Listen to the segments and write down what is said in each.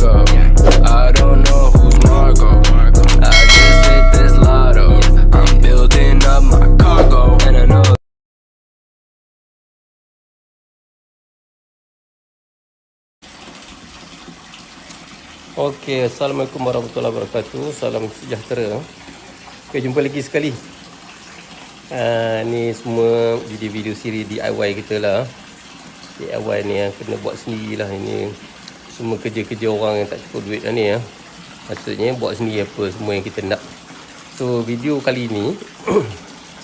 cargo. I don't know who's Margo. I just hit this lotto. I'm building up my cargo, and I know. Okey, Assalamualaikum warahmatullahi wabarakatuh. Salam sejahtera. Okay, jumpa lagi sekali. Ni semua video-video siri DIY kita lah. DIY ni yang kena buat sendiri lah. Ini semua kerja-kerja orang yang tak cukup duit lah ni ya. Maksudnya buat sendiri apa semua yang kita nak. So video kali ni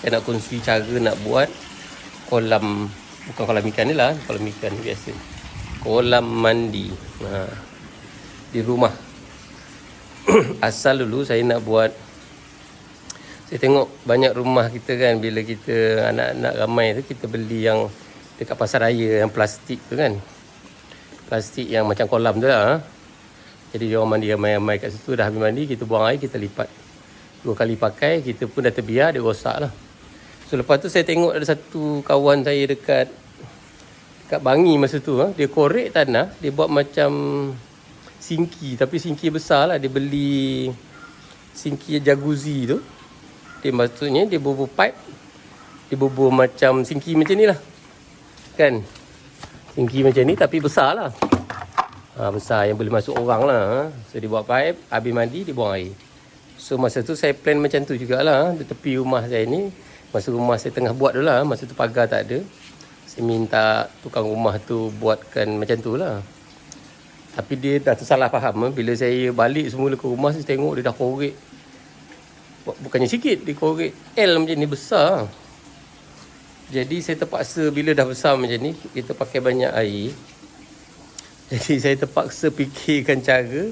saya nak kongsi cara nak buat kolam, bukan kolam ikan ni lah, kolam ikan biasa, kolam mandi di rumah. Asal dulu saya nak buat, saya tengok banyak rumah kita kan, bila kita anak-anak ramai tu kita beli yang dekat pasar raya yang plastik tu kan, plastik yang macam kolam tu lah. Jadi dia orang mandi ramai-ramai kat situ, dah habis mandi kita buang air, kita lipat 2 kali pakai, kita pun dah terbiar, dia rosak lah. So lepas tu saya tengok ada satu kawan saya dekat Bangi masa tu, dia korek tanah, dia buat macam sinki, tapi sinki besar lah. Dia beli sinki jacuzzi tu, dia maksudnya dia bubur pipe, dia bubur macam sinki macam ni lah kan, sinki macam ni tapi besar lah, besar yang boleh masuk orang lah. So dia buat pipe, habis mandi dia buang air. So masa tu saya plan macam tu jugalah di tepi rumah saya ni. Masa rumah saya tengah buat dulu lah, masa tu pagar tak ada, saya minta tukang rumah tu buatkan macam tu lah. Tapi dia dah tersalah faham. Bila saya balik semula ke rumah, saya tengok dia dah korek, bukannya sikit, dia korek L macam ni, besar. Jadi saya terpaksa, bila dah besar macam ni, kita pakai banyak air. Jadi saya terpaksa fikirkan cara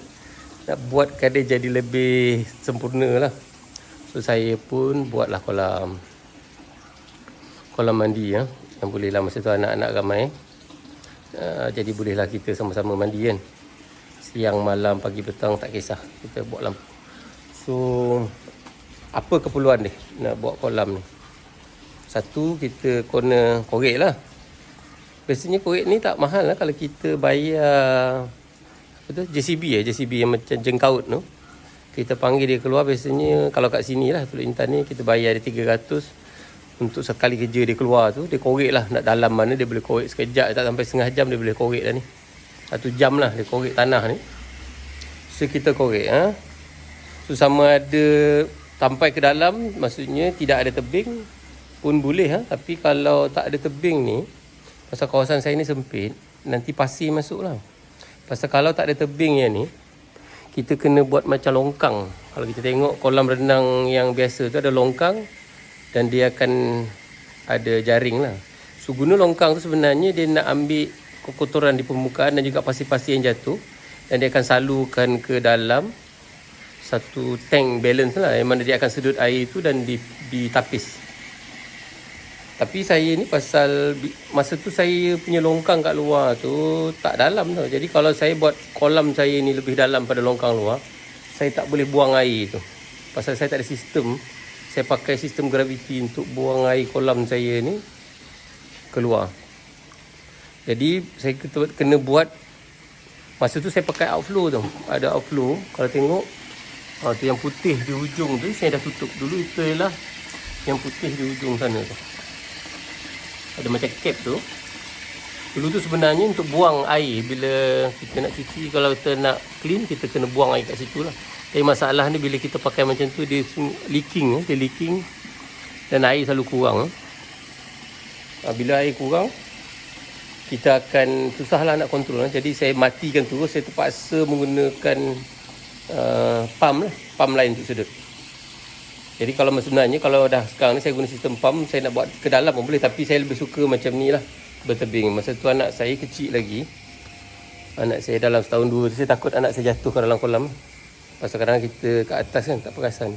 nak buatkan dia jadi lebih sempurna lah. So saya pun buatlah kolam mandi ya, yang boleh lah masa tu anak-anak ramai. Jadi bolehlah kita sama-sama mandi kan, siang, malam, pagi, petang, tak kisah, kita buat lampu. So apa keperluan dia nak buat kolam ni? Satu, kita kena korek lah. Biasanya korek ni tak mahal lah, kalau kita bayar apa tu, JCB yang macam jengkaut tu, kita panggil dia keluar. Biasanya kalau kat sini lah, Teluk Intan ni, kita bayar dia 300 untuk sekali kerja dia keluar tu. Dia korek lah, nak dalam mana dia boleh korek sekejap, tak sampai setengah jam dia boleh korek dah ni. 1 jam lah dia korek tanah ni. So kita korek So sama ada sampai ke dalam, maksudnya tidak ada tebing pun boleh tapi kalau tak ada tebing ni, pasal kawasan saya ni sempit, nanti pasir masuk lah. Pasal kalau tak ada tebing yang ni, kita kena buat macam longkang. Kalau kita tengok kolam renang yang biasa tu ada longkang, dan dia akan ada jaring lah. So guna longkang tu sebenarnya dia nak ambil kotoran di permukaan dan juga pasir-pasir yang jatuh, dan dia akan salurkan ke dalam satu tank balance lah, yang mana dia akan sedut air tu dan ditapis. Tapi saya ni pasal masa tu saya punya longkang kat luar tu tak dalam tau. Jadi kalau saya buat kolam saya ni lebih dalam pada longkang luar, saya tak boleh buang air tu. Pasal saya tak ada sistem. Saya pakai sistem graviti untuk buang air kolam saya ni keluar. Jadi saya kena buat, masa tu saya pakai outflow tu. Ada outflow, kalau tengok tu yang putih di hujung tu saya dah tutup dulu. Itu ialah yang putih di hujung sana tu, ada macam cap tu. Dulu tu sebenarnya untuk buang air bila kita nak cuci, kalau kita nak clean, kita kena buang air kat situ lah. Tapi masalah ni bila kita pakai macam tu, dia leaking, dia leaking dan air selalu kurang. Bila air kurang, kita akan susahlah nak kontrol. Jadi saya matikan terus, saya terpaksa menggunakan pump lain untuk sedut. Jadi kalau sebenarnya kalau dah sekarang ni saya guna sistem pump, saya nak buat ke dalam pun boleh, tapi saya lebih suka macam ni lah, bertebing. Masa tu anak saya kecil lagi, anak saya dalam setahun 2, saya takut anak saya jatuh ke dalam kolam. Pasal kadang kita kat atas kan, tak perasan.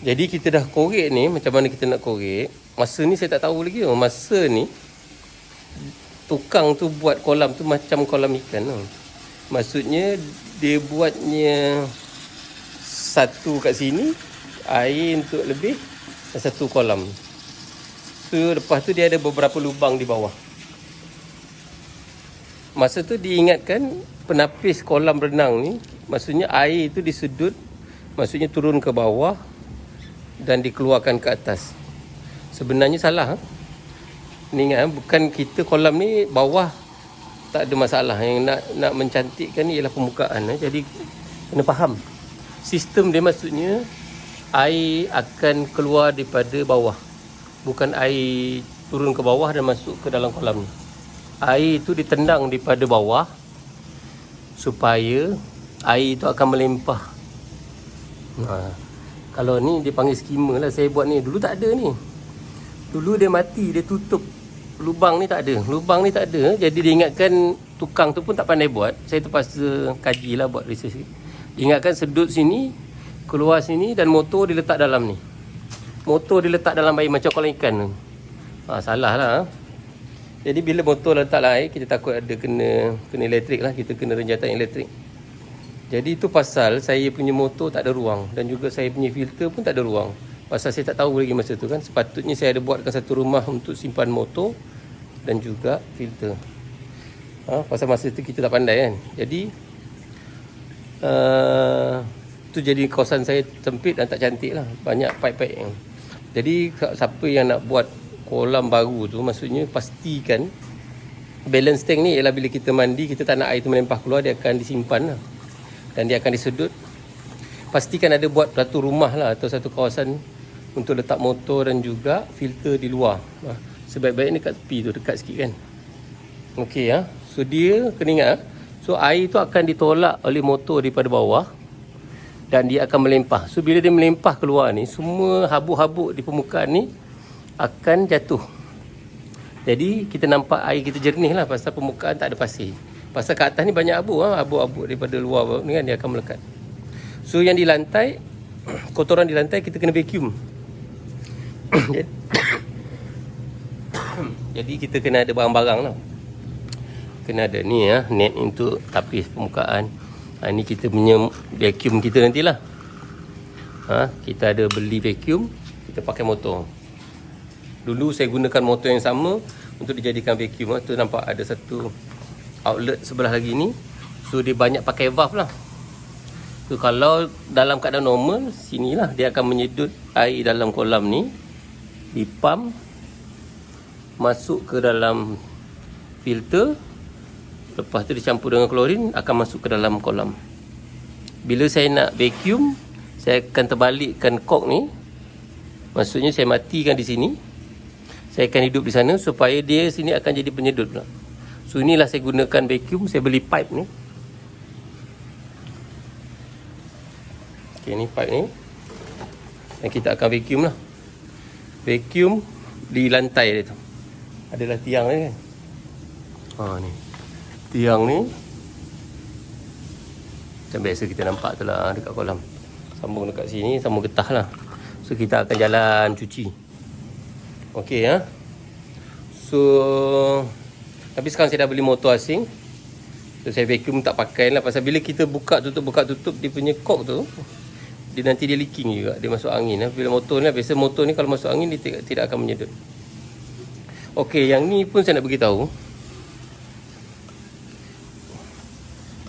Jadi kita dah korek ni, macam mana kita nak korek, masa ni saya tak tahu lagi. Masa ni tukang tu buat kolam tu macam kolam ikan tau. Maksudnya dia buatnya satu kat sini, air untuk lebih, dan satu kolam. So lepas tu dia ada beberapa lubang di bawah. Masa tu diingatkan penapis kolam renang ni, maksudnya air itu disedut, maksudnya turun ke bawah dan dikeluarkan ke atas. Sebenarnya salah. Ni ingat, bukan kita kolam ni bawah tak ada masalah. Yang nak mencantikkan ni ialah permukaan. Jadi kena faham. Sistem dia maksudnya air akan keluar daripada bawah. Bukan air turun ke bawah dan masuk ke dalam kolam ni. Air itu ditendang daripada bawah supaya air itu akan melimpah. Kalau ni dia panggil skimmer lah. Saya buat ni. Dulu tak ada ni. Dulu dia mati, dia tutup. Lubang ni tak ada. Lubang ni tak ada. Jadi dia ingatkan tukang tu pun tak pandai buat. Saya terpaksa kajilah buat research. Ingatkan sedut sini, keluar sini dan motor diletak dalam ni. Motor diletak dalam air macam kolam ikan tu. Salah lah. Jadi bila motor letak dalam air, kita takut ada kena elektrik lah. Kita kena renjatan elektrik. Jadi itu pasal saya punya motor tak ada ruang. Dan juga saya punya filter pun tak ada ruang. Pasal saya tak tahu lagi masa tu kan. Sepatutnya saya ada buatkan satu rumah untuk simpan motor dan juga filter. Pasal masa tu kita tak pandai kan. Jadi tu jadi kawasan saya sempit dan tak cantik lah. Banyak pipe-pipe. Jadi siapa yang nak buat kolam baru tu, maksudnya pastikan balance tank ni ialah bila kita mandi, kita tak nak air tu melempah keluar, dia akan disimpan lah. Dan dia akan disedut. Pastikan ada buat satu rumah lah atau satu kawasan untuk letak motor dan juga filter di luar. Sebaik-baiknya dekat tepi tu, dekat sikit kan. Okey ya. So dia kena ingat. So air tu akan ditolak oleh motor daripada bawah dan dia akan melempah. So bila dia melempah keluar ni, semua habuk-habuk di permukaan ni akan jatuh. Jadi kita nampak air kita jernih lah pasal permukaan tak ada pasir. Pasal kat atas ni banyak abu, abu-abu daripada luar ni kan, dia akan melekat. So yang di lantai, kotoran di lantai kita kena vacuum. Jadi kita kena ada barang-barang lah. Kena ada ni net untuk tapis permukaan. Ni kita punya vacuum kita nantilah. Kita ada beli vacuum, kita pakai motor. Dulu saya gunakan motor yang sama untuk dijadikan vacuum. Tu nampak ada satu outlet sebelah lagi ni. So dia banyak pakai valve lah. So kalau dalam keadaan normal, sinilah dia akan menyedut air dalam kolam ni, dipam masuk ke dalam filter. Lepas tu dicampur dengan klorin, akan masuk ke dalam kolam. Bila saya nak vacuum, saya akan terbalikkan kok ni. Maksudnya saya matikan di sini. Saya akan hidup di sana supaya dia sini akan jadi penyedut pula. So inilah saya gunakan vacuum. Saya beli pipe ni. Okay, ni pipe ni. Dan kita akan vacuum lah. Vacuum di lantai dia tu. Adalah tiang ni kan. Ni. Tiang ni. Macam biasa kita nampak tu lah dekat kolam. Sambung dekat sini, sambung getah lah. So kita akan jalan cuci. Okey ya. So tapi sekarang saya dah beli motor asing. So saya vacuum tak pakai lah. Pasal bila kita buka tutup dia punya kok tu, dia nanti dia leaking juga. Dia masuk angin lah. Bila motor ni, biasa motor ni kalau masuk angin dia tidak akan menyedut. Okey, yang ni pun saya nak beritahu.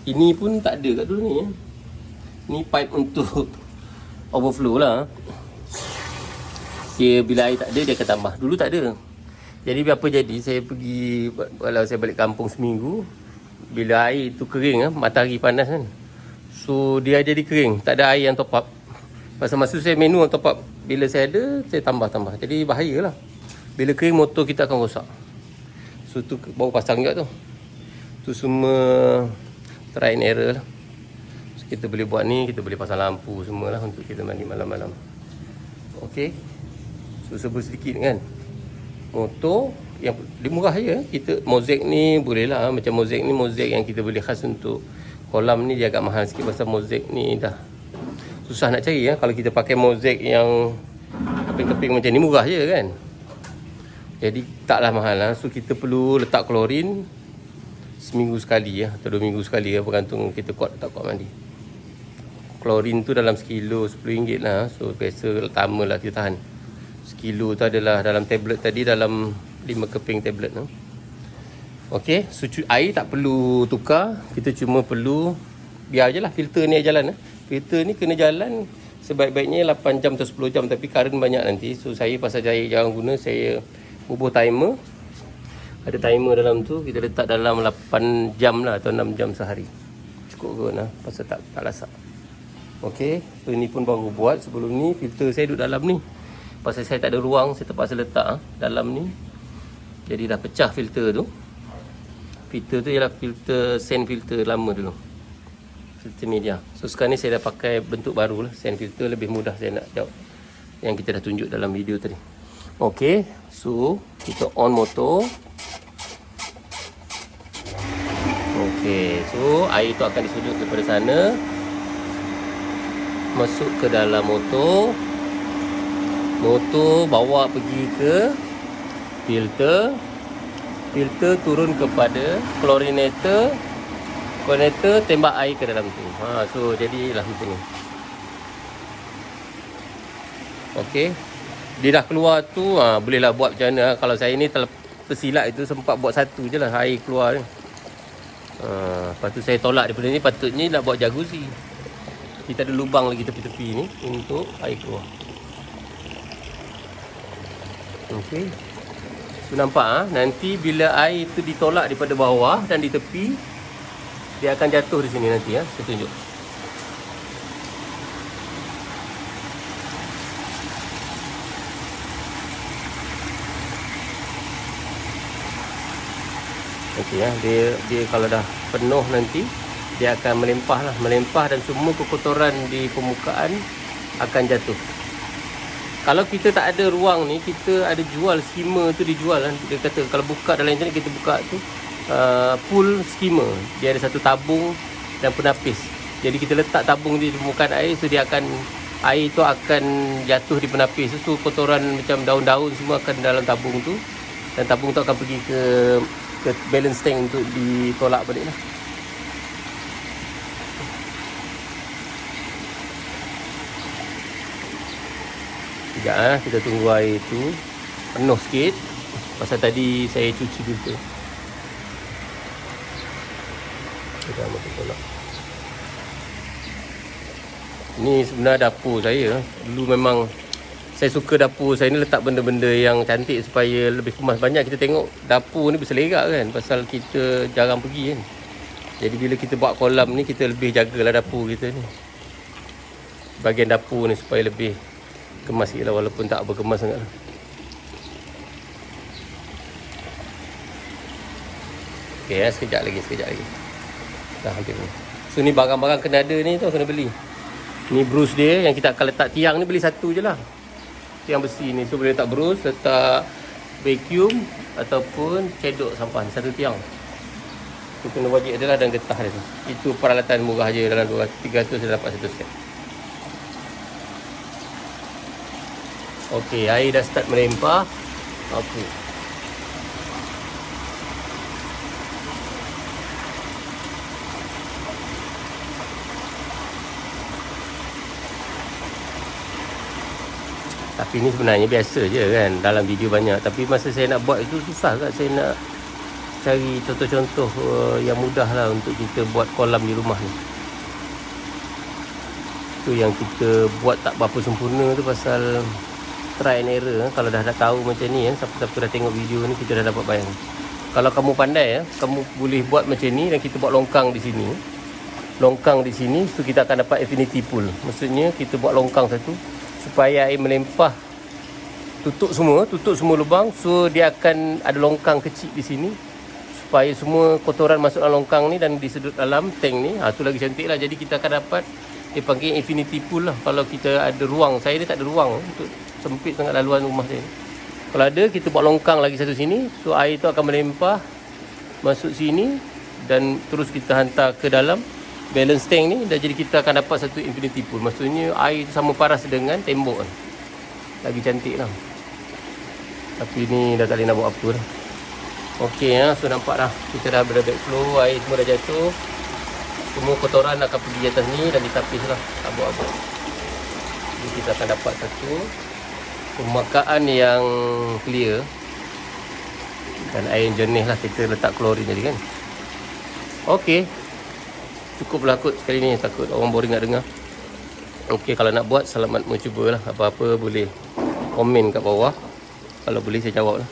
Ini pun tak ada kat dulu ni. Ni pipe untuk overflow lah. Dia bila air tak ada, dia akan tambah. Dulu tak ada. Jadi apa jadi, saya pergi, kalau saya balik kampung seminggu, bila air tu kering, matahari panas kan. So dia jadi kering, tak ada air yang top up. Pasal masa saya manual top up, bila saya ada, saya tambah-tambah. Jadi bahayalah. Bila kering, motor kita akan rosak. So tu baru pasang juga tu. Tu semua try and error lah. So, kita boleh buat ni, kita boleh pasang lampu semualah untuk kita mandi malam-malam. Okey. So sebut sedikit kan. Motor yang dia murah je. Kita mozaik ni boleh lah. Macam mozaik ni, mozaik yang kita beli khas untuk kolam ni, dia agak mahal sikit. Pasal mozaik ni dah susah nak cari ya. Kalau kita pakai mozaik yang keping-keping macam ni, murah je kan. Jadi taklah mahal lah. So kita perlu letak klorin seminggu sekali ya, atau 2 minggu sekali ya, bergantung kita kuat tak kuat mandi. Klorin tu dalam sekilo RM10 lah. So biasa lama lah kita tahan. Sekilo tu adalah dalam tablet tadi, dalam 5 keping tablet tu. Okey, air tak perlu tukar. Kita cuma perlu biar je lah filter ni jalan. Filter ni kena jalan sebaik-baiknya 8 jam atau 10 jam. Tapi current banyak nanti. So saya pasal saya jarang guna, saya bubuh timer. Ada timer dalam tu, kita letak dalam 8 jam lah atau 6 jam sehari. Cukup kot lah, pasal tak lasak. Okey, so ini pun baru buat. Sebelum ni filter saya duduk dalam ni. Pasal saya tak ada ruang, saya terpaksa letak dalam ni. Jadi dah pecah filter tu. Filter tu ialah filter sand filter lama dulu, filter media. So sekarang ni saya dah pakai bentuk baru lah, sand filter. Lebih mudah saya nak jawab yang kita dah tunjuk dalam video tadi. Okey, so kita on motor. Okey, so air tu akan disudut daripada sana masuk ke dalam motor. Motor bawa pergi ke filter. Filter turun kepada chlorinator. Chlorinator tembak air ke dalam tu. So jadilah macam ni. Okey. Dia dah keluar tu, bolehlah buat macam mana. Kalau saya ni tersilap itu, sempat buat satu je lah air keluar ni. Lepas tu saya tolak daripada ni. Patutnya nak buat jacuzzi. Kita ada lubang lagi tepi-tepi ni untuk air keluar. Okey. So nampak nanti bila air tu ditolak daripada bawah dan di tepi, dia akan jatuh di sini nanti saya tunjuk. Okey dia kalau dah penuh nanti dia akan melempah dan semua kekotoran di permukaan akan jatuh. Kalau kita tak ada ruang ni, kita ada jual skimmer tu, dijual kan. Dia kata kalau buka dalam internet, kita buka tu pool skimmer. Dia ada satu tabung dan penapis. Jadi kita letak tabung di permukaan air, so air tu akan jatuh di penapis. So kotoran macam daun-daun semua akan dalam tabung tu, dan tabung tu akan pergi ke balance tank untuk ditolak balik lah. Sekejap kita tunggu air tu penuh sikit. Pasal tadi saya cuci filter. Kita ambil tolak. Ini sebenarnya dapur saya. Dulu memang saya suka dapur saya ni letak benda-benda yang cantik supaya lebih kemas. Banyak kita tengok dapur ni berselerak kan, pasal kita jarang pergi kan. Jadi bila kita buat kolam ni, kita lebih jagalah dapur kita ni. Bahagian dapur ni supaya lebih kemas sikit lah, walaupun tak berkemas sangat lah. Okay, sekejap lagi. Dah hampir ni. So ni barang-barang kena ada ni tu, kena beli. Ni brush dia yang kita akan letak tiang ni, beli satu je lah. Tiang besi ni. So boleh letak brush, letak vacuum ataupun cedok sampah ni, satu tiang. Tu kena wajib adalah dan getah dia tu. Itu peralatan murah je, dalam 200-300 dia dapat satu set. Okey, air dah start melempah. Okey. Tapi ni sebenarnya biasa je kan, dalam video banyak. Tapi masa saya nak buat itu susah kan, saya nak cari contoh-contoh yang mudah lah untuk kita buat kolam di rumah ni. Tu yang kita buat tak berapa sempurna tu, pasal try and error. Kalau dah tahu macam ni siapa-siapa dah tengok video ni, kita dah dapat bayang. Kalau kamu pandai kamu boleh buat macam ni, dan kita buat longkang di sini. Longkang di sini, so kita akan dapat infinity pool. Maksudnya kita buat longkang satu supaya air melempah, tutup semua lubang. So dia akan ada longkang kecil di sini supaya semua kotoran masuk dalam longkang ni dan disedut dalam tank ni. Tu lagi cantik lah. Jadi kita akan dapat, dia panggil infinity pool lah. Kalau kita ada ruang, saya ni tak ada ruang untuk, sempit sangat laluan rumah saya. Kalau ada, kita buat longkang lagi satu sini. So air tu akan melempah masuk sini dan terus kita hantar ke dalam balance tank ni, dan jadi kita akan dapat satu infinity pool. Maksudnya air tu sama paras dengan tembok kan. Lagi cantik lah. Tapi ni dah tak boleh nak buat apa dah. Okey so nampak dah, kita dah berada backflow, air semua dah jatuh. Semua kotoran akan pergi atas ni dan ditapis lah abuk-abuk. Jadi kita akan dapat satu permukaan yang clear. Dan air jernih lah kita letak klorin tadi kan. Okey. Cukuplah kot sekali ni, takut orang boring nak dengar. Okey, kalau nak buat selamat mencuba lah. Apa-apa boleh komen kat bawah. Kalau boleh saya jawab lah.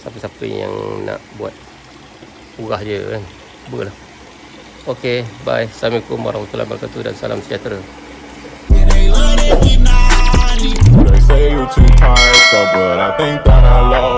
Siapa-siapa yang nak buat murah je kan. Cubalah. Okey, bye. Assalamualaikum warahmatullahi wabarakatuh dan salam sejahtera. They say you too tired, so but I think that I love